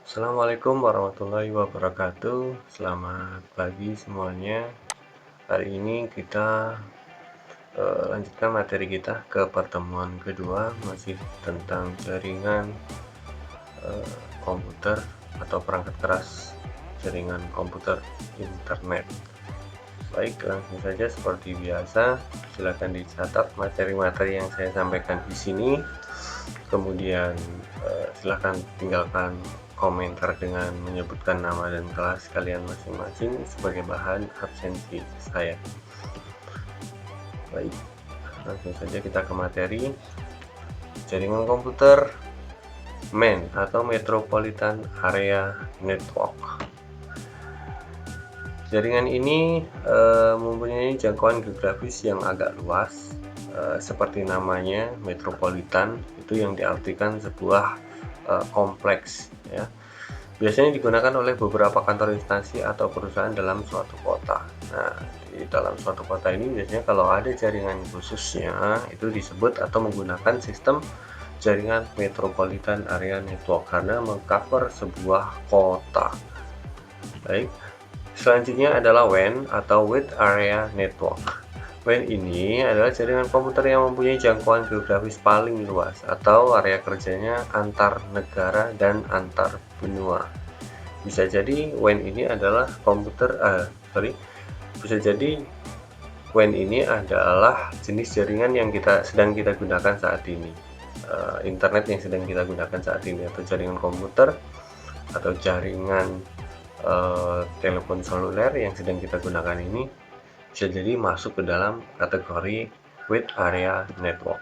Assalamualaikum warahmatullahi wabarakatuh. Selamat pagi semuanya. Hari ini kita lanjutkan materi kita ke pertemuan kedua, masih tentang jaringan komputer atau perangkat keras jaringan komputer internet. Baik, langsung saja seperti biasa, silakan dicatat materi-materi yang saya sampaikan di sini. Kemudian silakan tinggalkan komentar dengan menyebutkan nama dan kelas kalian masing-masing sebagai bahan absensi saya. Baik, langsung saja kita ke materi. Jaringan komputer MAN atau Metropolitan Area Network. Jaringan ini mempunyai jangkauan geografis yang agak luas, seperti namanya metropolitan, itu yang diartikan sebuah kompleks, ya. Biasanya digunakan oleh beberapa kantor instansi atau perusahaan dalam suatu kota. Nah, di dalam suatu kota ini biasanya kalau ada jaringan khususnya itu disebut atau menggunakan sistem jaringan Metropolitan Area Network karena mengcover sebuah kota. Baik, selanjutnya adalah WAN atau Wide Area Network. WAN ini adalah jaringan komputer yang mempunyai jangkauan geografis paling luas atau area kerjanya antar negara dan antar benua. Bisa jadi WAN ini adalah WAN ini adalah jenis jaringan yang sedang kita gunakan saat ini. Internet yang sedang kita gunakan saat ini, atau jaringan komputer atau jaringan telepon seluler yang sedang kita gunakan ini bisa jadi masuk ke dalam kategori Wide Area Network.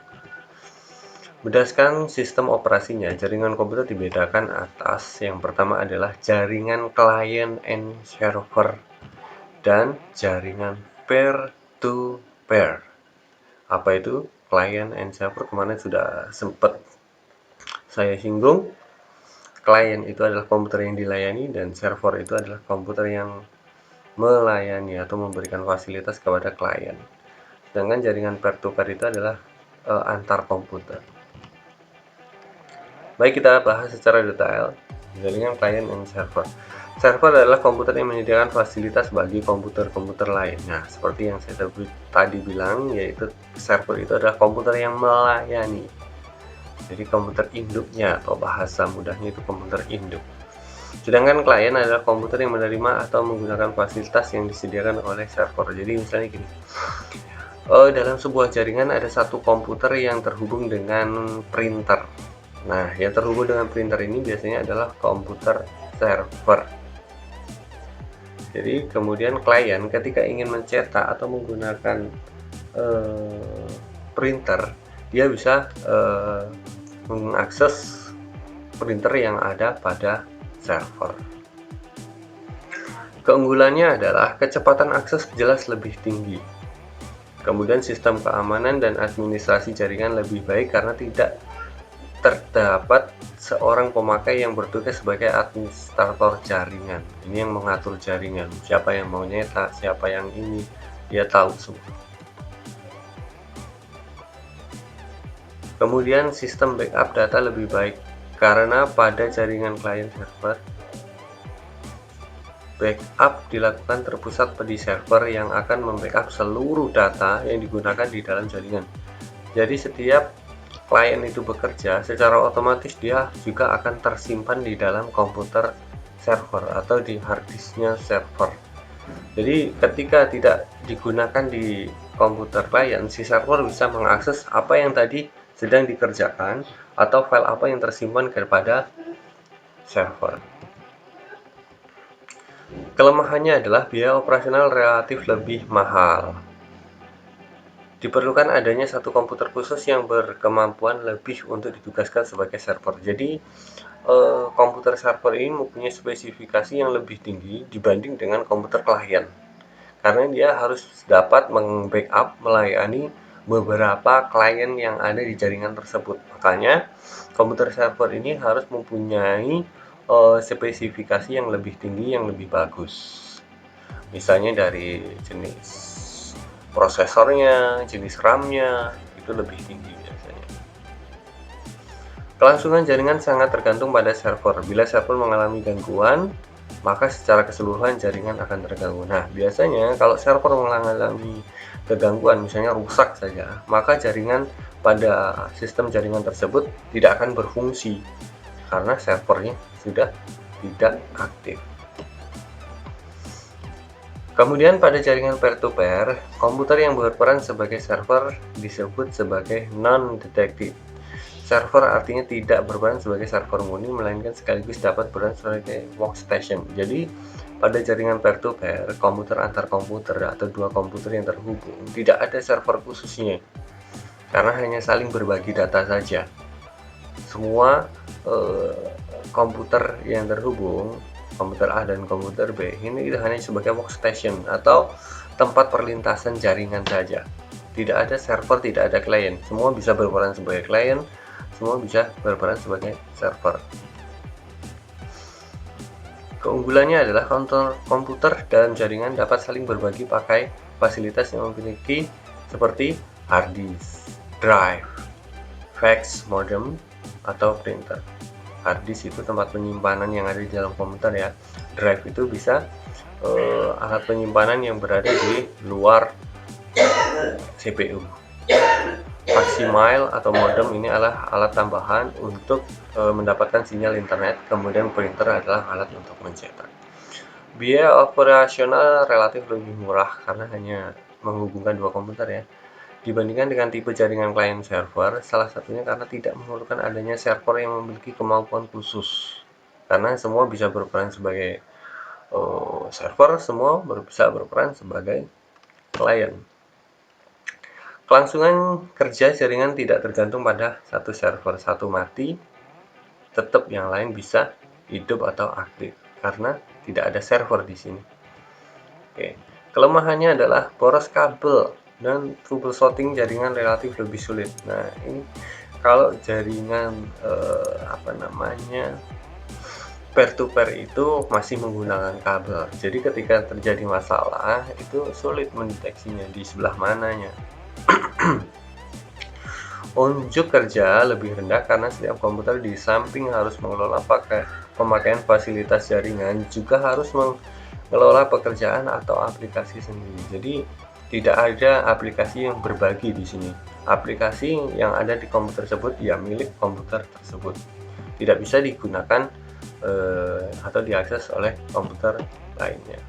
Berdasarkan sistem operasinya, jaringan komputer dibedakan atas. Yang pertama adalah jaringan client and server dan jaringan peer-to-peer. Apa itu client and server? Kemarin sudah sempat saya singgung. Client itu adalah komputer yang dilayani dan server itu adalah komputer yang melayani atau memberikan fasilitas kepada klien. Sedangkan jaringan peer-to-peer itu adalah antar komputer. Baik, kita bahas secara detail jaringan client and server. Server adalah komputer yang menyediakan fasilitas bagi komputer-komputer lain. Nah, seperti yang saya tadi bilang, yaitu server itu adalah komputer yang melayani. Jadi komputer induknya, atau bahasa mudahnya itu komputer induk. Sedangkan klien adalah komputer yang menerima atau menggunakan fasilitas yang disediakan oleh server. Jadi misalnya gini, dalam sebuah jaringan ada satu komputer yang terhubung dengan printer. Nah, yang terhubung dengan printer ini biasanya adalah komputer server. Jadi kemudian klien ketika ingin mencetak atau menggunakan printer, dia bisa mengakses printer yang ada pada server. Keunggulannya adalah kecepatan akses jelas lebih tinggi. Kemudian sistem keamanan dan administrasi jaringan lebih baik karena tidak terdapat seorang pemakai yang bertugas sebagai administrator jaringan. Ini yang mengatur jaringan. Siapa yang mau nyetak, siapa yang ini, dia tahu semua. Kemudian sistem backup data lebih baik karena pada jaringan client server, backup dilakukan terpusat di server yang akan membackup seluruh data yang digunakan di dalam jaringan. Jadi setiap klien itu bekerja, secara otomatis dia juga akan tersimpan di dalam komputer server atau di harddisknya server. Jadi ketika tidak digunakan di komputer klien, si server bisa mengakses apa yang tadi sedang dikerjakan atau file apa yang tersimpan kepada server. Kelemahannya adalah biaya operasional relatif lebih mahal. Diperlukan adanya satu komputer khusus yang berkemampuan lebih untuk ditugaskan sebagai server. Jadi komputer server ini mempunyai spesifikasi yang lebih tinggi dibanding dengan komputer klien, karena dia harus dapat membackup, melayani beberapa klien yang ada di jaringan tersebut. Makanya komputer server ini harus mempunyai spesifikasi yang lebih tinggi, yang lebih bagus. Misalnya dari jenis prosesornya, jenis RAM-nya itu lebih tinggi biasanya. Kelangsungan jaringan sangat tergantung pada server. Bila server mengalami gangguan, maka secara keseluruhan jaringan akan terganggu. Nah, biasanya kalau server mengalami kegangguan, misalnya rusak saja, maka jaringan pada sistem jaringan tersebut tidak akan berfungsi karena servernya sudah tidak aktif. Kemudian pada jaringan peer-to-peer, komputer yang berperan sebagai server disebut sebagai non-detected. Server artinya tidak berperan sebagai server murni, melainkan sekaligus dapat berperan sebagai workstation. Jadi pada jaringan peer-to-peer, komputer antar komputer atau dua komputer yang terhubung, tidak ada server khususnya, karena hanya saling berbagi data saja. Semua komputer yang terhubung, komputer A dan komputer B, ini hanya sebagai workstation atau tempat perlintasan jaringan saja. Tidak ada server, tidak ada klien. Semua bisa berperan sebagai klien, semua bisa berperan sebagai server. Keunggulannya adalah komputer dalam jaringan dapat saling berbagi pakai fasilitas yang memiliki seperti hard disk, drive, fax, modem, atau printer. Hard disk itu tempat penyimpanan yang ada di dalam komputer ya. Drive itu bisa alat penyimpanan yang berada di luar CPU. Faximile atau modem ini adalah alat tambahan untuk mendapatkan sinyal internet. Kemudian printer adalah alat untuk mencetak. Biaya operasional relatif lebih murah karena hanya menghubungkan dua komputer ya, dibandingkan dengan tipe jaringan client server, salah satunya karena tidak memerlukan adanya server yang memiliki kemampuan khusus. Karena semua bisa berperan sebagai server, semua bisa berperan sebagai klien. Kelangsungan kerja jaringan tidak tergantung pada satu server. Satu mati, tetap yang lain bisa hidup atau aktif karena tidak ada server di sini. Oke. Kelemahannya adalah boros kabel dan troubleshooting jaringan relatif lebih sulit. Nah, ini kalau jaringan peer-to-peer itu masih menggunakan kabel. Jadi ketika terjadi masalah itu sulit mendeteksinya di sebelah mananya. Unjuk kerja lebih rendah karena setiap komputer di samping harus mengelola pemakaian fasilitas jaringan, juga harus mengelola pekerjaan atau aplikasi sendiri. Jadi tidak ada aplikasi yang berbagi di sini. Aplikasi yang ada di komputer tersebut ya milik komputer tersebut. Tidak bisa digunakan atau diakses oleh komputer lainnya.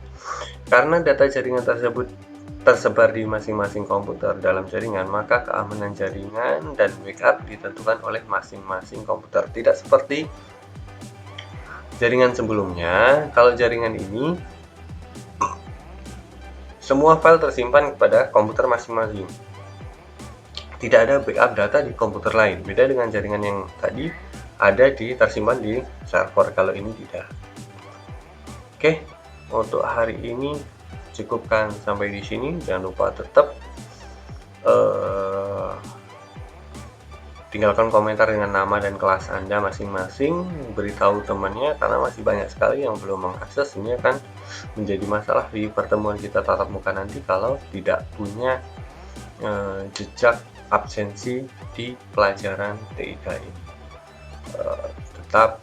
Karena data jaringan tersebut tersebar di masing-masing komputer dalam jaringan, maka keamanan jaringan dan backup ditentukan oleh masing-masing komputer. Tidak seperti jaringan sebelumnya. Kalau jaringan ini semua file tersimpan kepada komputer masing-masing. Tidak ada backup data di komputer lain. Beda dengan jaringan yang tadi ada tersimpan di server. Kalau ini tidak. Oke, untuk hari ini cukupkan sampai di sini. Jangan lupa tetap tinggalkan komentar dengan nama dan kelas Anda masing-masing, beritahu temannya karena masih banyak sekali yang belum mengakses. Ini akan menjadi masalah di pertemuan kita tatap muka nanti kalau tidak punya jejak absensi di pelajaran TIK ini. Tetap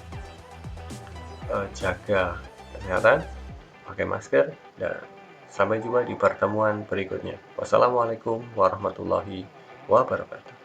jaga kesehatan, pakai masker, dan sampai jumpa di pertemuan berikutnya. Wassalamualaikum warahmatullahi wabarakatuh.